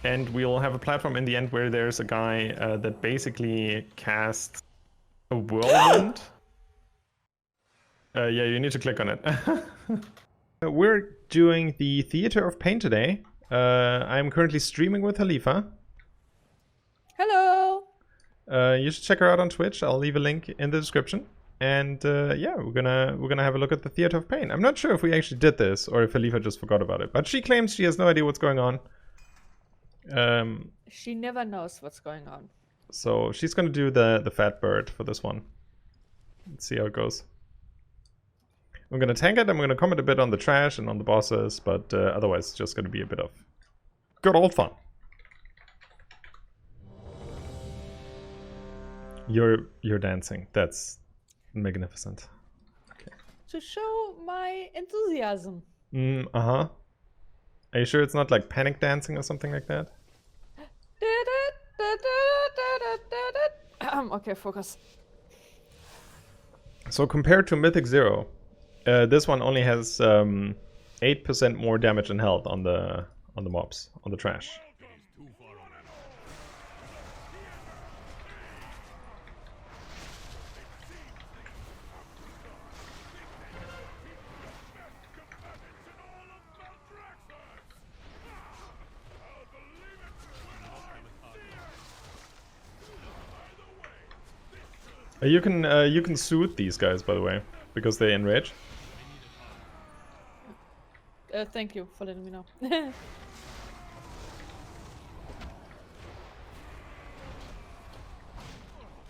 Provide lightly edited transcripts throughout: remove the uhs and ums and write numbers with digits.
And we'll have a platform in the end where there's a guy that basically casts a whirlwind. Yeah, you need to click on it. We're doing the Theater of Pain today. I'm currently streaming with Khalifa. Hello! You should check her out on Twitch. I'll leave a link in the description. And yeah, we're gonna have a look at the Theater of Pain. I'm not sure if we actually did this or if Khalifa just forgot about it, but she claims she has no idea what's going on. She never knows what's going on. So she's gonna do the fat bird for this one. Let's see how it goes. I'm gonna tank it. I'm gonna comment a bit on the trash and on the bosses, but otherwise it's just gonna be a bit of good old fun. You're dancing. That's magnificent. Okay. To show my enthusiasm. Uh-huh. Are you sure it's not like panic dancing or something like that? Okay, focus. So compared to Mythic 0, this one only has 8% more damage and health on the mobs, on the trash. You can soothe these guys, by the way, because they enrage. Thank you for letting me know.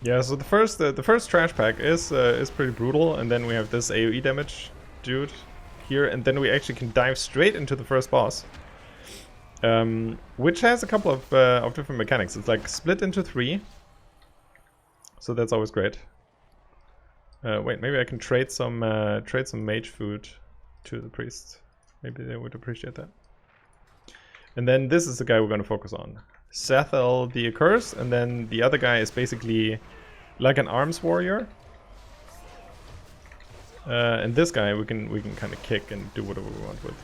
Yeah, so the first trash pack is pretty brutal, and then we have this AoE damage dude here, and then we actually can dive straight into the first boss, which has a couple of different mechanics. It's like split into 3. So that's always great. Wait, maybe I can trade some mage food to the priest. Maybe they would appreciate that. And then this is the guy we're going to focus on, Sathel the Accursed, and then the other guy is basically like an arms warrior. And this guy we can kind of kick and do whatever we want with.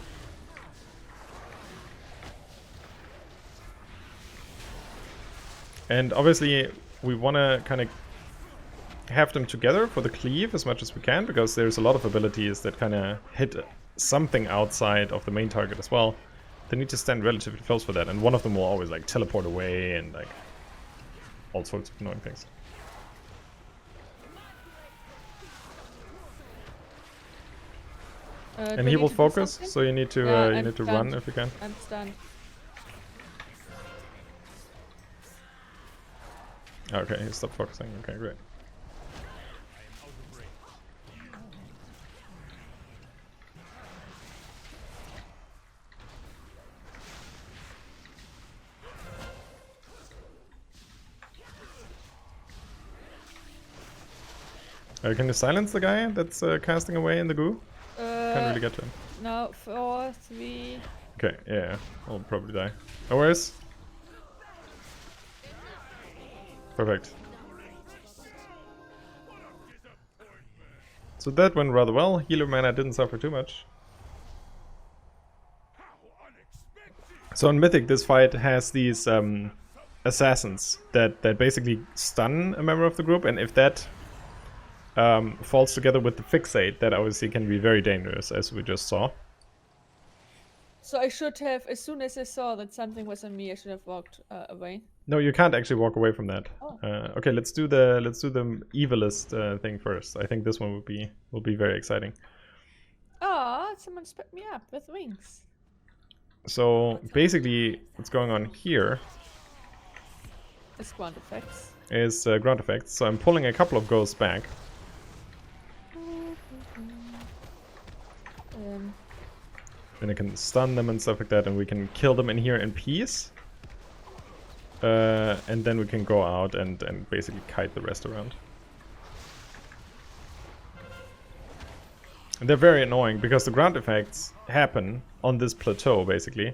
And obviously we want to kind of have them together for the cleave as much as we can, because there's a lot of abilities that kind of hit something outside of the main target as well. They need to stand relatively close for that, and one of them will always like teleport away and like all sorts of annoying things. And he will focus, so you need to run if you can. I'm stunned. Okay, he stopped focusing. Okay, great. Can you silence the guy that's casting away in the goo? Can't really get to him. No, 4, 3. Okay, yeah, I'll probably die. No worries. Perfect. So that went rather well. Healer mana didn't suffer too much. So in Mythic, this fight has these assassins that basically stun a member of the group, and if that falls together with the fixate, that obviously can be very dangerous, as we just saw. So I should have, as soon as I saw that something was on me, I should have walked away. No, you can't actually walk away from that. Oh. Okay, let's do the evilest thing first. I think this one will be very exciting. Oh, someone split me up with wings. So basically, what's going on here It's ground effects. is ground effects. So I'm pulling a couple of ghosts back. Then I can stun them and stuff like that, and we can kill them in here in peace. And then we can go out and basically kite the rest around. And they're very annoying because the ground effects happen on this plateau basically,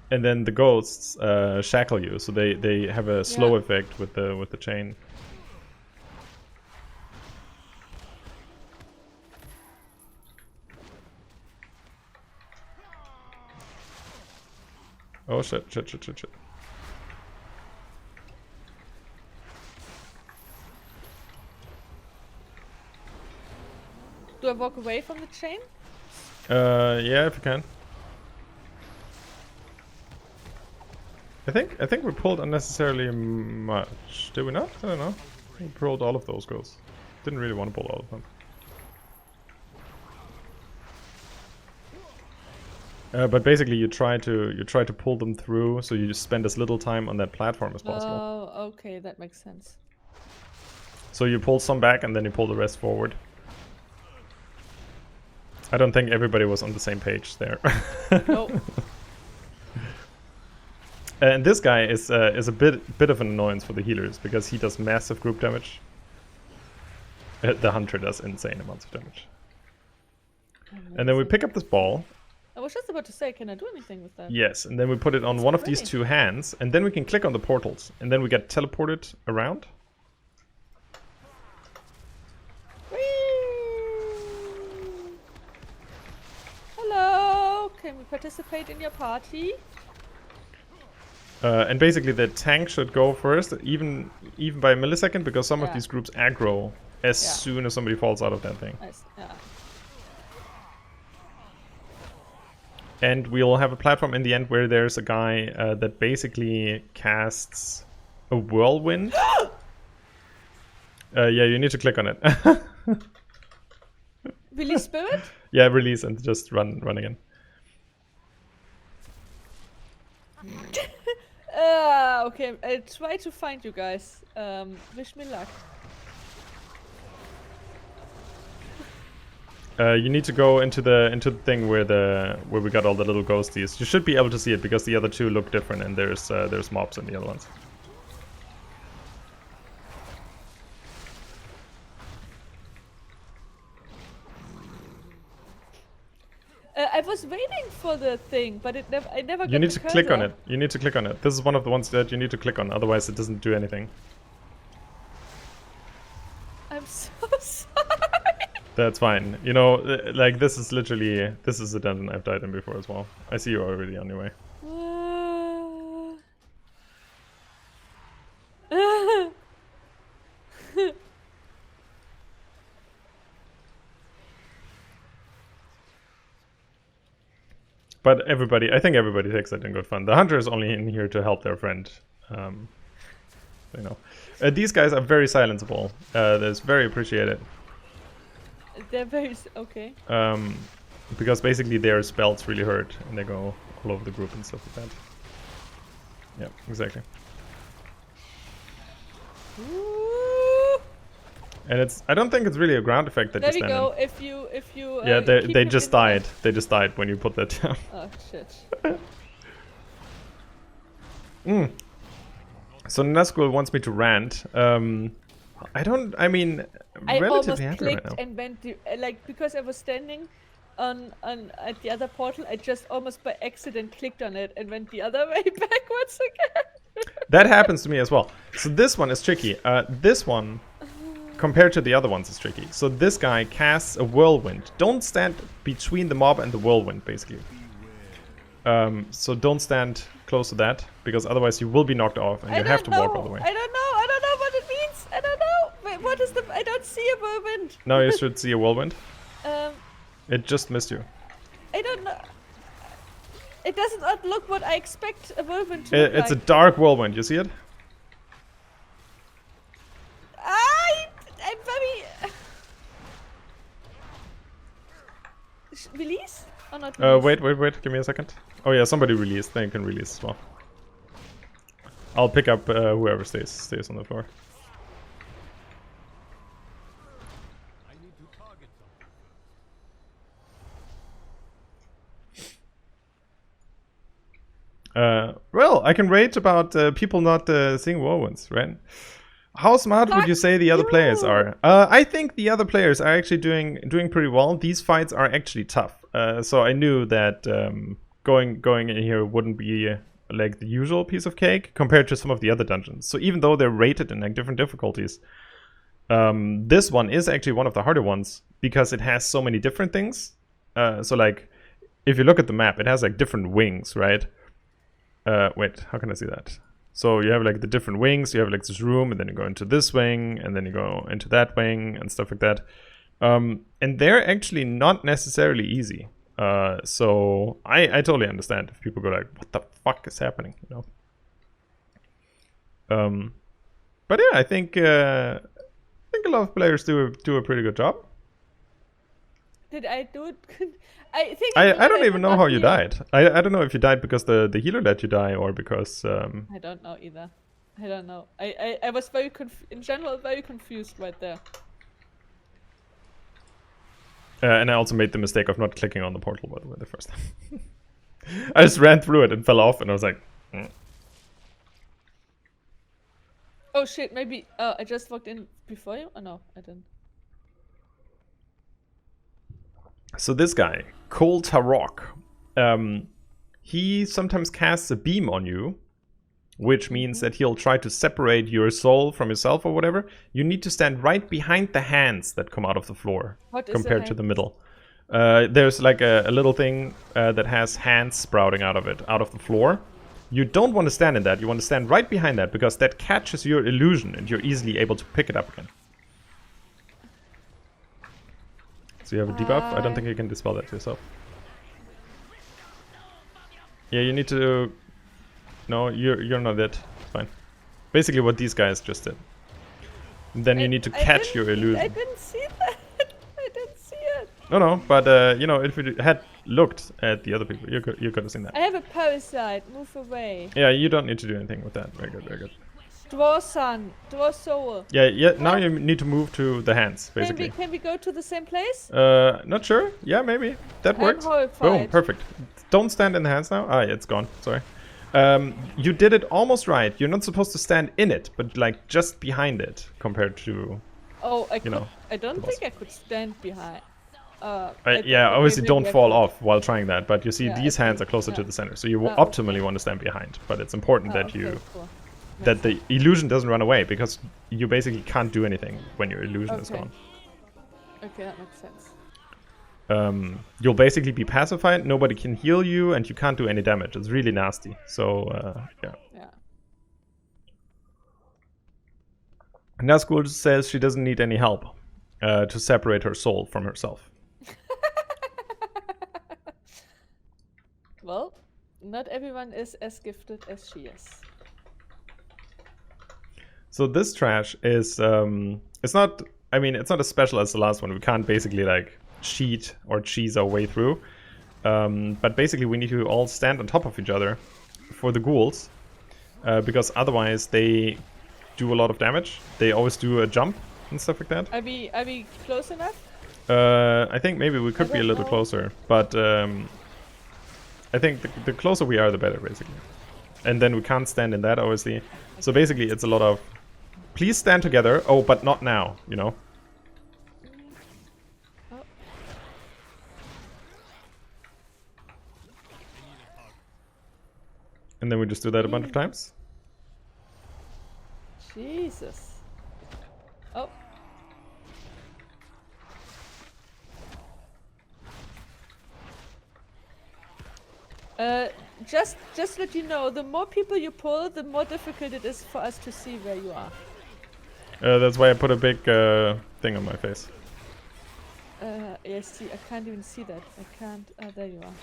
and then the ghosts shackle you, so they have a slow effect with the chain. Oh shit. I walk away from the chain? Yeah, if you can. I think we pulled unnecessarily much. Did we not? I don't know. We pulled all of those girls. Didn't really want to pull all of them. But basically, you try to pull them through, so you just spend as little time on that platform as possible. Oh, okay, that makes sense. So you pull some back, and then you pull the rest forward. I don't think everybody was on the same page there. Nope. And this guy is a bit of an annoyance for the healers because he does massive group damage. The hunter does insane amounts of damage. Amazing. And then we pick up this ball. I was just about to say, can I do anything with that? Yes, and then we put it on one of these two hands, and then we can click on the portals, and then we get teleported around. Whee! Hello, can we participate in your party? And basically the tank should go first, even by a millisecond, because some of these groups aggro as soon as somebody falls out of that thing. Nice. Yeah. And we'll have a platform in the end where there's a guy that basically casts a whirlwind. Yeah, you need to click on it. Release spirit? Yeah, release and just run again. Okay, I'll try to find you guys. Wish me luck. You need to go into the thing where we got all the little ghosties. You should be able to see it because the other two look different, and there's mobs in the other ones. I was waiting for the thing, but I never got You need the to click on cursor. it. You need to click on it. This is one of the ones that you need to click on, otherwise it doesn't do anything. I'm so sorry. That's fine. You know, like this is a dungeon I've died in before as well. I see you already on your way. But I think everybody takes that in good fun. The hunter is only in here to help their friend. You know, these guys are very silenceable. That's very appreciated. They're very okay. Because basically their spells really hurt, and they go all over the group and stuff like that. Yeah, exactly. Ooh. And I don't think it's really a ground effect that There you we stand go. in. If you. Yeah, keep they it just in died. They just died when you put that down. Oh shit. So Nazgul wants me to rant. I mean, I relatively almost happy right clicked now. and went like because I was standing on at the other portal. I just almost by accident clicked on it and went the other way backwards again. That happens to me as well. So this one is tricky. This one, compared to the other ones, is tricky. So this guy casts a whirlwind. Don't stand between the mob and the whirlwind, basically. So don't stand close to that, because otherwise you will be knocked off and you have to walk all the way. I don't know what it means. I don't know. Wait, what is the? I don't see a whirlwind. Now you should see a whirlwind. Um, It just missed you. I don't know. It does not look what I expect a whirlwind to look It's like. a dark whirlwind. You see it? I'm very. Release or not? Release? Wait. Give me a second. Oh yeah, somebody released. Then you can release as well. I'll pick up whoever stays on the floor. Well, I can rate about people not seeing whirlwinds, right? How smart would you say the other players are? I think the other players are actually doing pretty well. These fights are actually tough. So I knew that going in here wouldn't be like the usual piece of cake compared to some of the other dungeons. So even though they're rated in like different difficulties, this one is actually one of the harder ones because it has so many different things. So like, if you look at the map, it has like different wings, right? Wait, how can I see that? So you have like the different wings, you have like this room, and then you go into this wing, and then you go into that wing, and stuff like that. And they're actually not necessarily easy. So I totally understand if people go like, what the fuck is happening, you know? But yeah, I think a lot of players do a pretty good job. Did I do it? I think I don't even know how you died. I don't know if you died because the healer let you die or because... I don't know either. I don't know. I was very in general very confused right there. And I also made the mistake of not clicking on the portal, by the way, the first time. I just ran through it and fell off, and I was like... Oh shit, maybe... Oh, I just walked in before you? Oh no, I didn't. So this guy, Kul'tharok, he sometimes casts a beam on you, which means that he'll try to separate your soul from yourself or whatever. You need to stand right behind the hands that come out of the floor compared to the middle. There's like a little thing that has hands sprouting out of it, out of the floor. You don't want to stand in that. You want to stand right behind that because that catches your illusion and you're easily able to pick it up again. So you have a debuff? I don't think you can dispel that yourself. Yeah, you need to... No, you're not it. It's fine. Basically what these guys just did. And then you need to catch your illusion. I didn't see that. I didn't see it. No, but you know, if you had looked at the other people, you could have seen that. I have a parasite. Move away. Yeah, you don't need to do anything with that. Very good, very good. Draw sun. Draw soul. Yeah. Now you need to move to the hands, basically. Can we go to the same place? Not sure. Yeah, maybe. That works. Boom, perfect. Don't stand in the hands now. Ah, yeah, it's gone. Sorry. You did it almost right. You're not supposed to stand in it, but like just behind it compared to... Oh, I don't think I could stand behind. Yeah, obviously don't fall off while trying that, but you see these hands are closer to the center, so you optimally want to stand behind, but it's important that you... Cool. That the illusion doesn't run away, because you basically can't do anything when your illusion is gone. Okay, that makes sense. You'll basically be pacified, nobody can heal you, and you can't do any damage. It's really nasty. So, yeah. Nazgul says she doesn't need any help to separate her soul from herself. Well, not everyone is as gifted as she is. So this trash is, it's not as special as the last one. We can't basically like cheat or cheese our way through. But basically we need to all stand on top of each other for the ghouls. Because otherwise they do a lot of damage. They always do a jump and stuff like that. Are we close enough? I think maybe we could be a little closer. But I think the closer we are, the better, basically. And then we can't stand in that, obviously. So basically it's a lot of... Please stand together. Oh, but not now, you know? Oh. And then we just do that a bunch of times. Jesus. Oh. Just let you know, the more people you pull, the more difficult it is for us to see where you are. That's why I put a big thing on my face. Yeah, see, I can't even see that. I can't. There you are.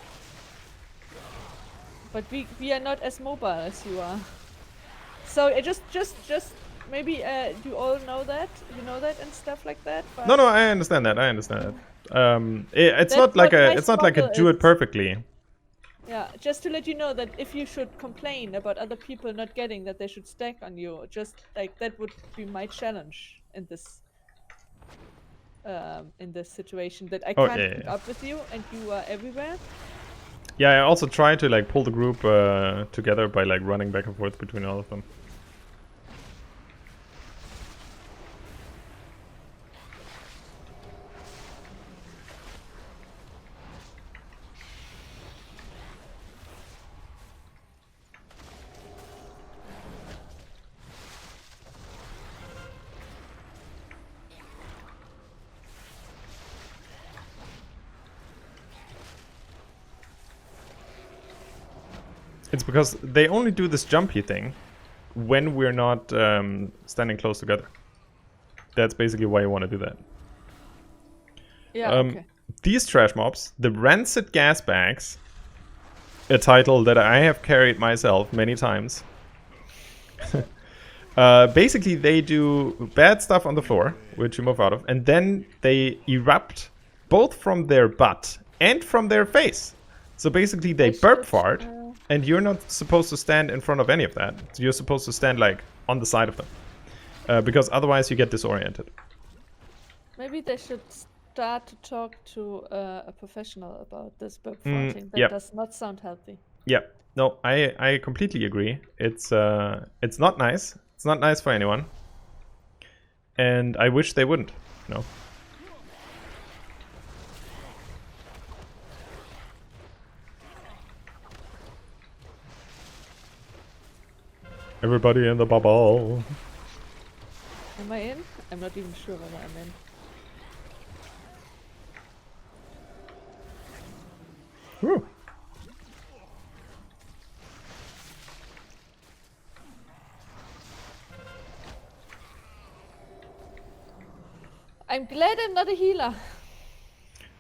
But we are not as mobile as you are. So just maybe you all know that, you know that and stuff like that. But no, I understand that. It's not like a do it perfectly. Yeah, just to let you know that if you should complain about other people not getting that they should stack on you, just like that would be my challenge in this situation, that I can't keep up with you and you are everywhere. Yeah, I also try to like pull the group together by like running back and forth between all of them. It's because they only do this jumpy thing when we're not standing close together. That's basically why you want to do that. Yeah, okay. These trash mobs, the Rancid Gas Bags, a title that I have carried myself many times. Basically, they do bad stuff on the floor, which you move out of, and then they erupt both from their butt and from their face. So basically, they burp fart, and you're not supposed to stand in front of any of that. You're supposed to stand, like, on the side of them. Because otherwise you get disoriented. Maybe they should start to talk to a professional about this burp farting. That does not sound healthy. Yeah, no, I completely agree. It's not nice. It's not nice for anyone. And I wish they wouldn't, you know. Everybody in the bubble. Am I in? I'm not even sure whether I'm in. Whew. I'm glad I'm not a healer.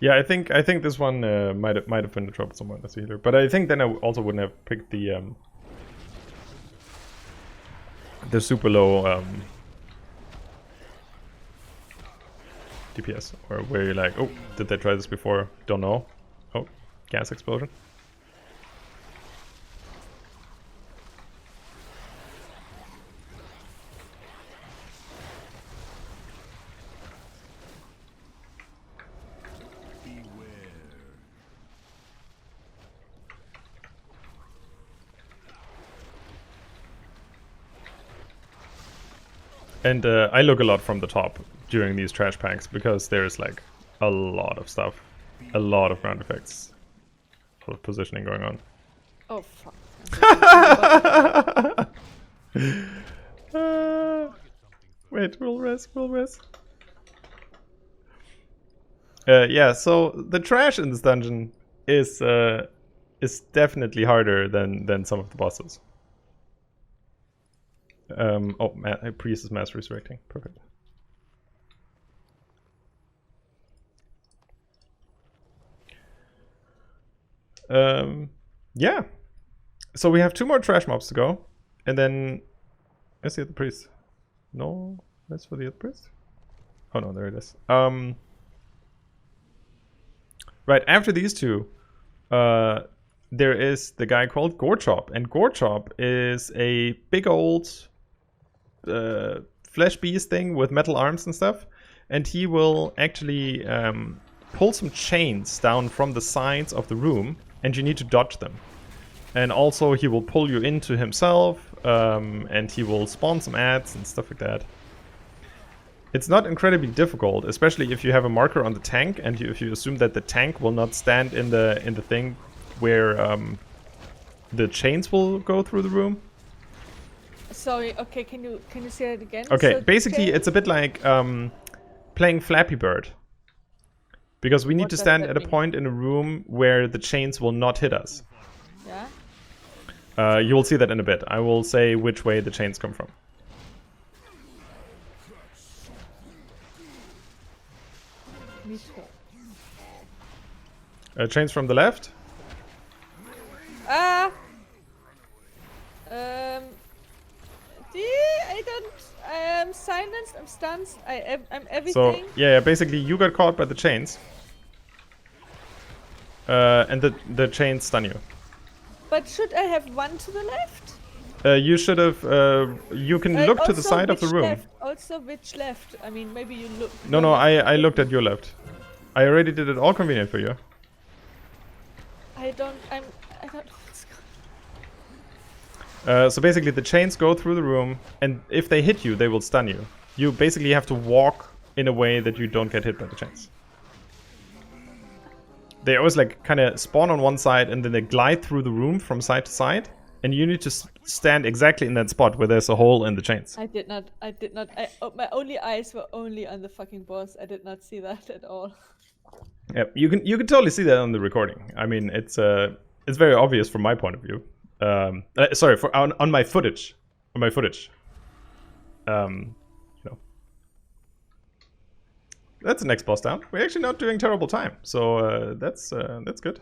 Yeah, I think this one might have been the trouble someone as a healer, but I think then I also wouldn't have picked the super low DPS, or where you're like, oh, did they try this before? Don't know. Oh, gas explosion. And I look a lot from the top during these trash packs because there's like a lot of stuff, a lot of ground effects, a lot of positioning going on. Oh fuck. Wait, we'll rest. Yeah, so the trash in this dungeon is definitely harder than some of the bosses. Oh, Priest is mass resurrecting. Perfect. Yeah. So we have 2 more trash mobs to go, and then let's see the priest. No, that's for the other priest. Oh no, there it is. Right after these 2, there is the guy called Gorechop, and Gorechop is a big old flesh beast thing with metal arms and stuff, and he will actually pull some chains down from the sides of the room, and you need to dodge them. And also he will pull you into himself, and he will spawn some ads and stuff like that. It's not incredibly difficult, especially if you have a marker on the tank, and if you assume that the tank will not stand in the thing where the chains will go through the room. Sorry, okay, can you say it again? Okay, so basically it's a bit like playing Flappy Bird. Because we need to stand at a point in a room where the chains will not hit us. Yeah? You will see that in a bit. I will say which way the chains come from. Chains from the left. I am silenced, I'm stunned, I'm everything. So, yeah, basically you got caught by the chains. And the chains stun you. But should I have one to the left? You should have, you can look to the side of the room. Left? Also, which left? I mean, maybe you look... No, I looked at your left. I already did it all convenient for you. I don't know what's going on. So basically the chains go through the room, and if they hit you, they will stun you. You basically have to walk in a way that you don't get hit by the chains. They always like kind of spawn on one side and then they glide through the room from side to side, and you need to stand exactly in that spot where there's a hole in the chains. I did not, my only eyes were only on the fucking boss. I did not see that at all. Yeah, you can totally see that on the recording. I mean, it's very obvious from my point of view. Sorry, on my footage. You know. That's the next boss down. We're actually not doing terrible time, so that's good.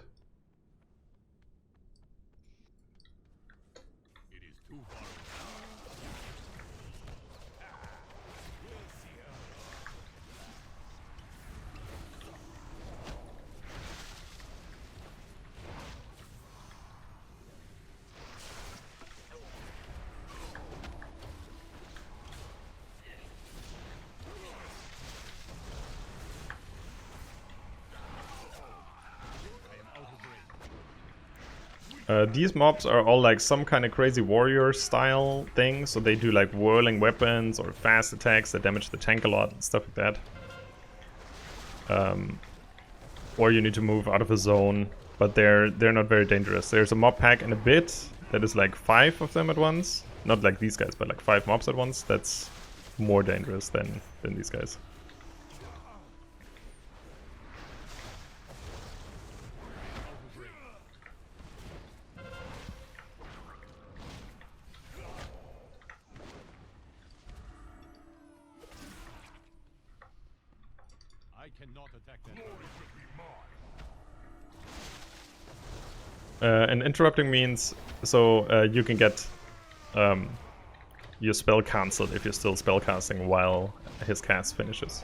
These mobs are all like some kind of crazy warrior style thing, so they do like whirling weapons or fast attacks that damage the tank a lot and stuff like that. Or you need to move out of a zone, but they're not very dangerous. There's a mob pack in a bit that is like 5 of them at once. Not like these guys, but like 5 mobs at once. That's more dangerous than these guys. And interrupting means so you can get your spell cancelled if you're still spellcasting while his cast finishes.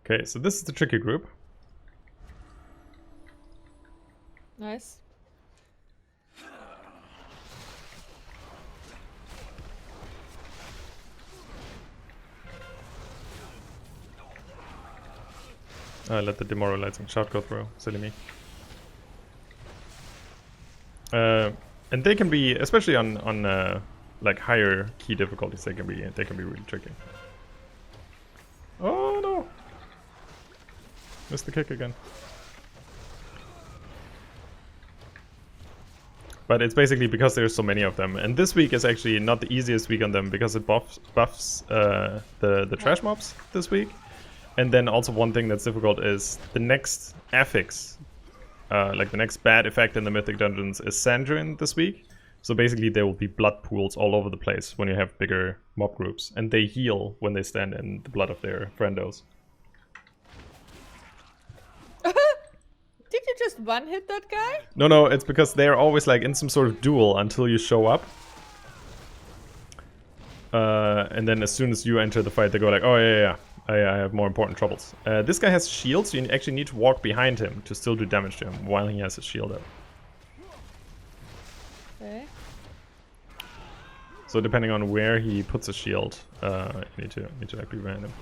Okay, so this is the tricky group. Nice. Let the demoralizing shot go through. Silly me. And they can be, especially on like higher key difficulties, they can be really tricky. Oh no! Missed the kick again. But it's basically because there's so many of them. And this week is actually not the easiest week on them because it buffs the trash mobs this week. And then also one thing that's difficult is the next affix, like the next bad effect in the Mythic dungeons is Sandrine this week. So basically there will be blood pools all over the place when you have bigger mob groups. And they heal when they stand in the blood of their friendos. Did you just one-hit that guy? No, it's because they're always like in some sort of duel until you show up. And then as soon as you enter the fight, they go like, oh yeah, I have more important troubles. This guy has shields, so you actually need to walk behind him to still do damage to him while he has his shield up. Okay. So depending on where he puts a shield, you need to like be behind him.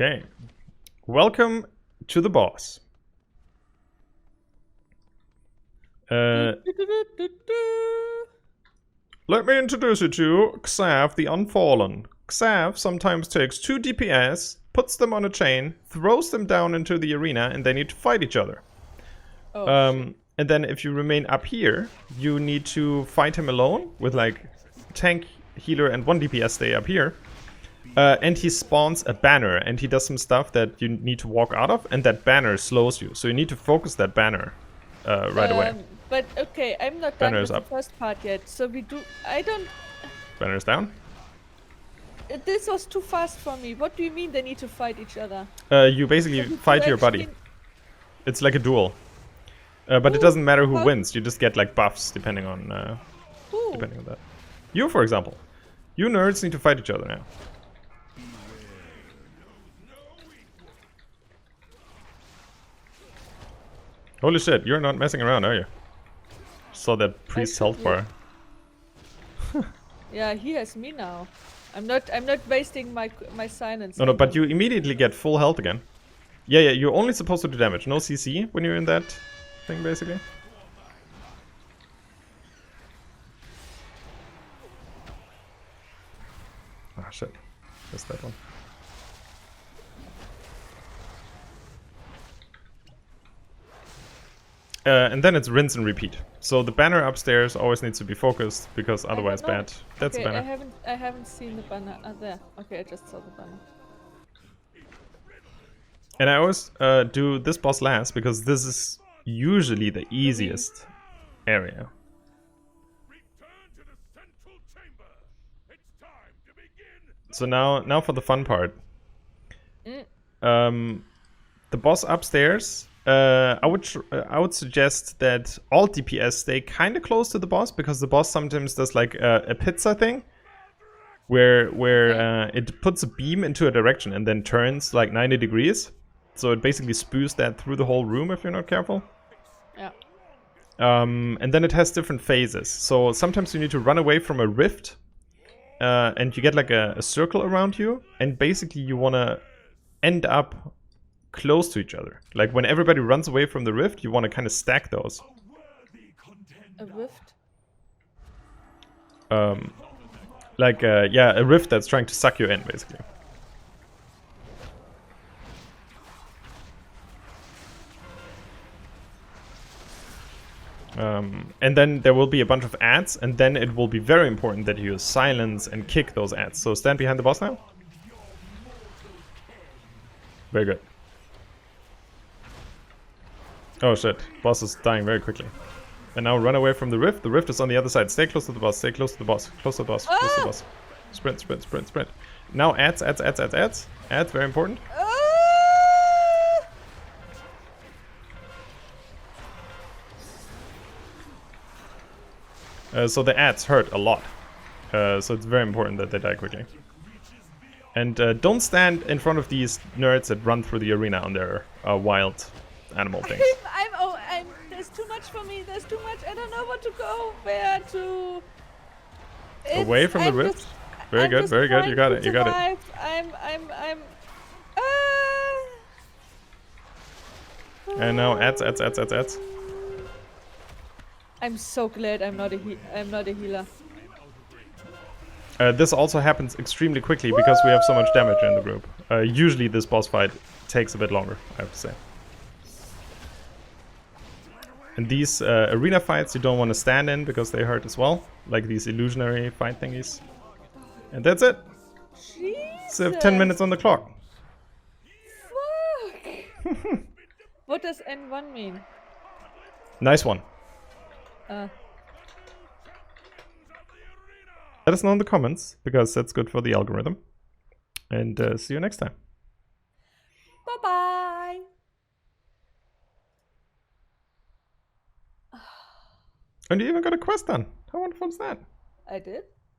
Okay, welcome to the boss. Let me introduce you to Xav the Unfallen. Xav sometimes takes 2 DPS, puts them on a chain, throws them down into the arena, and they need to fight each other. Oh, and then if you remain up here, you need to fight him alone with like tank, healer, and 1 DPS stay up here. And he spawns a banner, and he does some stuff that you need to walk out of, and that banner slows you. So you need to focus that banner right away. But okay, I'm not done Banner with is the up. first part yet. So we do. I don't. Banner is down. This was too fast for me. What do you mean they need to fight each other? You basically So fight your buddy. actually- It's like a duel. But it Who? doesn't matter who How- wins. You just get like buffs depending on Who? that. You, for example. You nerds need to fight each other now. Holy shit, you're not messing around, are you? Saw that priest's health bar. Yeah, he has me now. I'm not wasting my silence. No, but you immediately get full health again. Yeah, yeah, you're only supposed to do damage. No CC when you're in that thing, basically. Ah, shit. Missed that one. And then it's rinse and repeat. So the banner upstairs always needs to be focused because otherwise bad. That's okay, the banner. I haven't seen the banner. There. Okay, I just saw the banner. And I always do this boss last because this is usually the easiest area. So now for the fun part. The boss upstairs. I would suggest that all DPS stay kind of close to the boss because the boss sometimes does like a pizza thing, where it puts a beam into a direction and then turns like 90 degrees. So it basically spews that through the whole room if you're not careful. Yeah. And then it has different phases. So sometimes you need to run away from a rift, and you get like a circle around you, and basically you want to end up close to each other. Like when everybody runs away from the rift, you want to kind of stack those. A rift? Yeah, a rift that's trying to suck you in, basically. And then there will be a bunch of ads, and then it will be very important that you silence and kick those ads. So stand behind the boss now. Very good. Oh shit, boss is dying very quickly. And now run away from the rift. The rift is on the other side. Stay close to the boss, stay close to the boss. Close to the boss, close to the boss. Sprint, sprint, sprint, sprint. Now ads. Ads, very important. So the ads hurt a lot. So it's very important that they die quickly. And don't stand in front of these nerds that run through the arena on their wild animal things. There's too much for me. There's too much. I don't know what to go. Where to? Away from the rift. Very good, very good. You got it. You got it. And now ads. I'm so glad I'm not a healer. This also happens extremely quickly because we have so much damage in the group. Usually this boss fight takes a bit longer, I have to say. And these arena fights you don't want to stand in because they hurt as well. Like these illusionary fight thingies. And that's it. Jesus. So 10 minutes on the clock. Fuck. What does N1 mean? Nice one. Let us know in the comments, because that's good for the algorithm. And see you next time. Bye-bye. And you even got a quest done. How wonderful is that? I did.